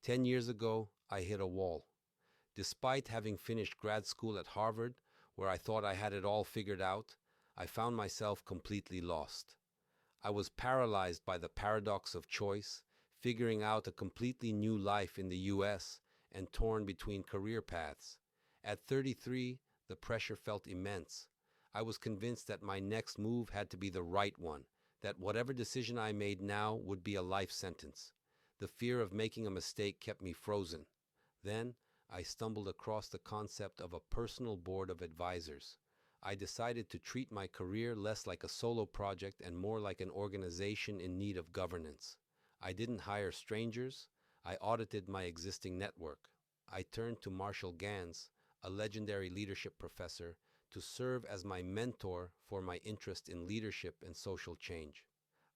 10 years ago, I hit a wall. Despite having finished grad school at Harvard, where I thought I had it all figured out, I found myself completely lost. I was paralyzed by the paradox of choice, figuring out a completely new life in the US and torn between career paths. At 33, the pressure felt immense. I was convinced that my next move had to be the right one, that whatever decision I made now would be a life sentence. The fear of making a mistake kept me frozen. Then, I stumbled across the concept of a personal board of advisors. I decided to treat my career less like a solo project and more like an organization in need of governance. I didn't hire strangers, I audited my existing network. I turned to Marshall Gans, a legendary leadership professor, to serve as my mentor for my interest in leadership and social change.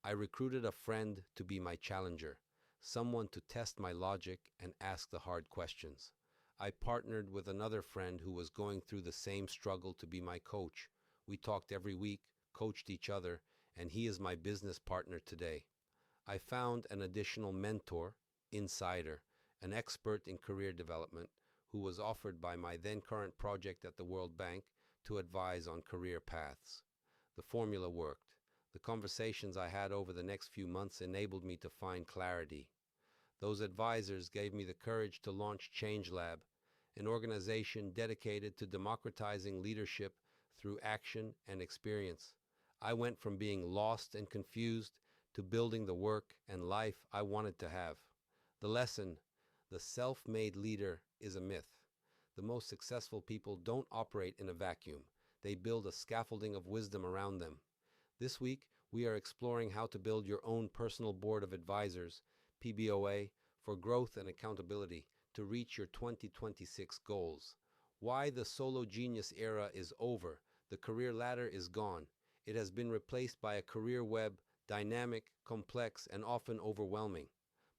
I recruited a friend to be my challenger, someone to test my logic and ask the hard questions. I partnered with another friend who was going through the same struggle to be my coach. We talked every week, coached each other, and he is my business partner today. I found an additional mentor, insider, an expert in career development, who was offered by my then current project at the World Bank to advise on career paths. The formula worked. The conversations I had over the next few months enabled me to find clarity. Those advisors gave me the courage to launch ChangeLab, an organization dedicated to democratizing leadership through action and experience. I went from being lost and confused to building the work and life I wanted to have. The lesson: the self-made leader is a myth. The most successful people don't operate in a vacuum. They build a scaffolding of wisdom around them. This week, we are exploring how to build your own personal board of advisors, PBOA, for growth and accountability to reach your 2026 goals. Why the solo genius era is over. The career ladder is gone. It has been replaced by a career web, dynamic, complex, and often overwhelming.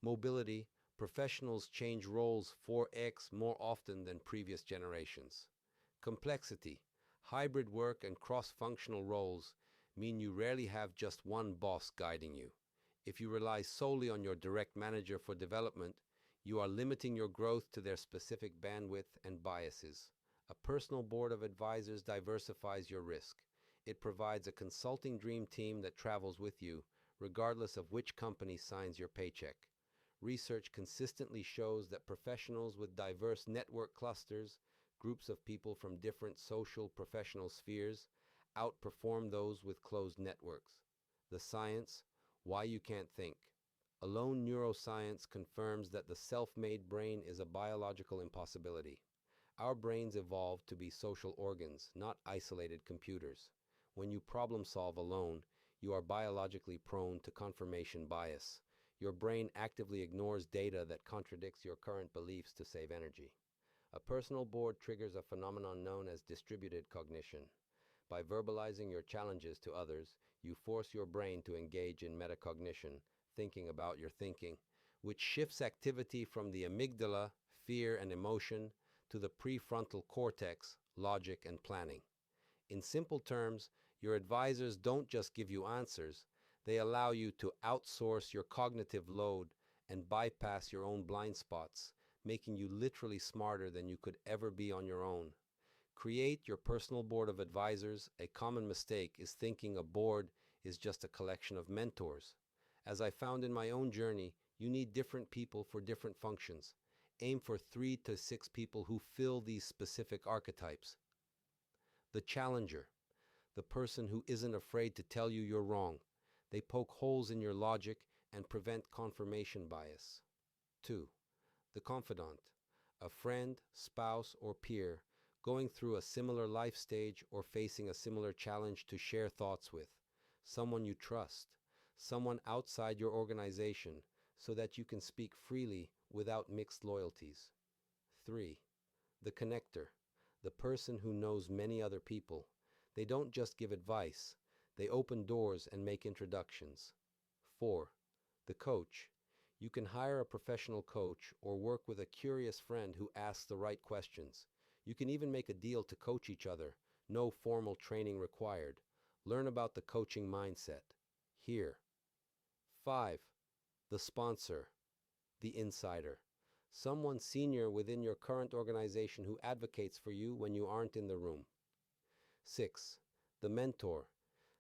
Mobility: professionals change roles 4x more often than previous generations. Complexity: hybrid work and cross-functional roles mean you rarely have just one boss guiding you. If you rely solely on your direct manager for development, you are limiting your growth to their specific bandwidth and biases. A personal board of advisors diversifies your risk. It provides a consulting dream team that travels with you, regardless of which company signs your paycheck. Research consistently shows that professionals with diverse network clusters, groups of people from different social professional spheres, outperform those with closed networks. The science: why you can't think. Alone neuroscience confirms that the self-made brain is a biological impossibility. Our brains evolved to be social organs, not isolated computers. When you problem solve alone, you are biologically prone to confirmation bias. Your brain actively ignores data that contradicts your current beliefs to save energy. A personal board triggers a phenomenon known as distributed cognition. By verbalizing your challenges to others, you force your brain to engage in metacognition, thinking about your thinking, which shifts activity from the amygdala, fear and emotion, to the prefrontal cortex, logic and planning. In simple terms, your advisors don't just give you answers, they allow you to outsource your cognitive load and bypass your own blind spots, making you literally smarter than you could ever be on your own. Create your personal board of advisors. A common mistake is thinking a board is just a collection of mentors. As I found in my own journey, you need different people for different functions. Aim for 3 to 6 people who fill these specific archetypes. The challenger: the person who isn't afraid to tell you you're wrong. They poke holes in your logic and prevent confirmation bias. 2. The confidant: a friend, spouse, or peer going through a similar life stage or facing a similar challenge to share thoughts with. Someone you trust, someone outside your organization, so that you can speak freely without mixed loyalties. 3. The connector: the person who knows many other people. They don't just give advice, they open doors and make introductions. 4. The coach: you can hire a professional coach or work with a curious friend who asks the right questions. You can even make a deal to coach each other. No formal training required. Learn about the coaching mindset here. 5. The sponsor, the insider, Someone senior within your current organization who advocates for you when you aren't in the room. 6. The mentor.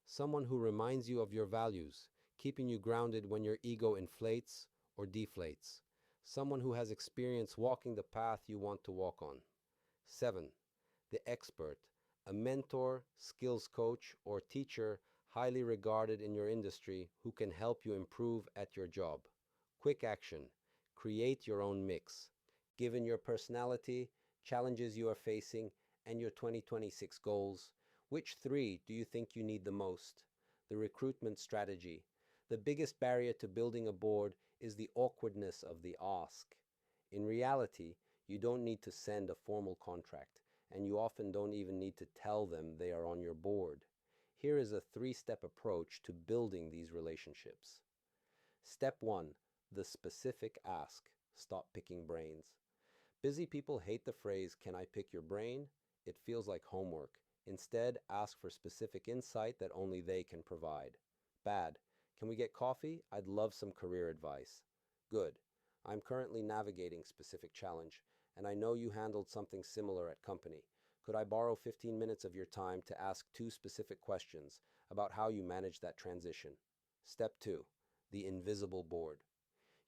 Someone who reminds you of your values, keeping you grounded when your ego inflates or deflates. Someone who has experience walking the path you want to walk on. 7. The expert. A mentor, skills coach, or teacher highly regarded in your industry who can help you improve at your job. Quick action. Create your own mix. Given your personality, challenges you are facing, and your 2026 goals, which three do you think you need the most? The recruitment strategy. The biggest barrier to building a board is the awkwardness of the ask. In reality, you don't need to send a formal contract, and you often don't even need to tell them they are on your board. Here is a three-step approach to building these relationships. Step 1. The specific ask. Stop picking brains. Busy people hate the phrase, "Can I pick your brain?" It feels like homework. Instead, ask for specific insight that only they can provide. Bad. Can we get coffee? I'd love some career advice. Good. I'm currently navigating specific challenge, and I know you handled something similar at company. Could I borrow 15 minutes of your time to ask two specific questions about how you managed that transition? Step 2. The invisible board.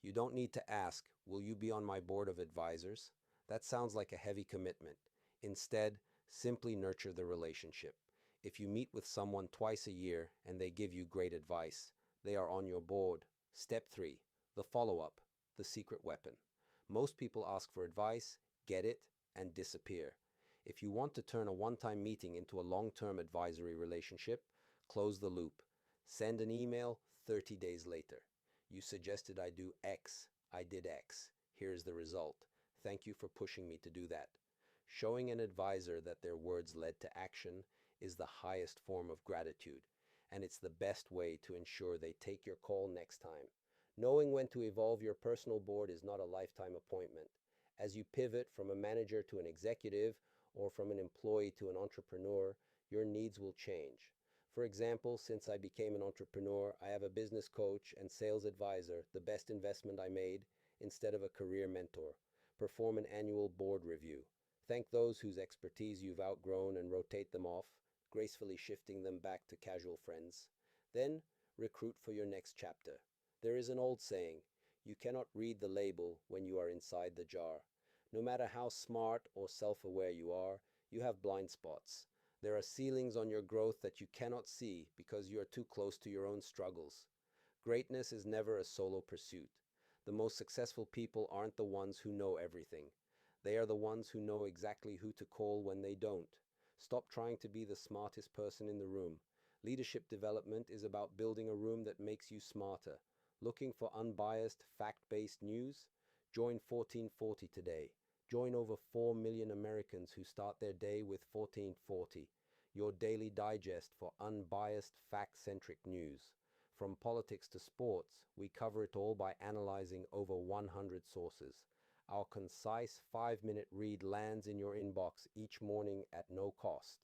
You don't need to ask, "Will you be on my board of advisors?" That sounds like a heavy commitment. Instead, simply nurture the relationship. If you meet with someone twice a year and they give you great advice, they are on your board. Step 3. The follow-up, the secret weapon. Most people ask for advice, get it, and disappear. If you want to turn a one-time meeting into a long-term advisory relationship, close the loop. Send an email 30 days later. You suggested I do X. I did X. Here's the result. Thank you for pushing me to do that. Showing an advisor that their words led to action is the highest form of gratitude, and it's the best way to ensure they take your call next time. Knowing when to evolve your personal board is not a lifetime appointment. As you pivot from a manager to an executive or from an employee to an entrepreneur, your needs will change. For example, since I became an entrepreneur, I have a business coach and sales advisor, the best investment I made, instead of a career mentor. Perform an annual board review. Thank those whose expertise you've outgrown and rotate them off, gracefully shifting them back to casual friends. Then, recruit for your next chapter. There is an old saying, you cannot read the label when you are inside the jar. No matter how smart or self-aware you are, you have blind spots. There are ceilings on your growth that you cannot see because you are too close to your own struggles. Greatness is never a solo pursuit. The most successful people aren't the ones who know everything. They are the ones who know exactly who to call when they don't. Stop trying to be the smartest person in the room. Leadership development is about building a room that makes you smarter. Looking for unbiased, fact-based news? Join 1440 today. Join over 4 million Americans who start their day with 1440, your daily digest for unbiased, fact-centric news. From politics to sports, we cover it all by analyzing over 100 sources. Our concise 5-minute read lands in your inbox each morning at no cost.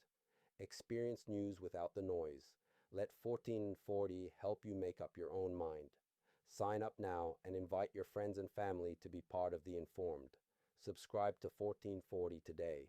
Experience news without the noise. Let 1440 help you make up your own mind. Sign up now and invite your friends and family to be part of the Informed. Subscribe to 1440 today.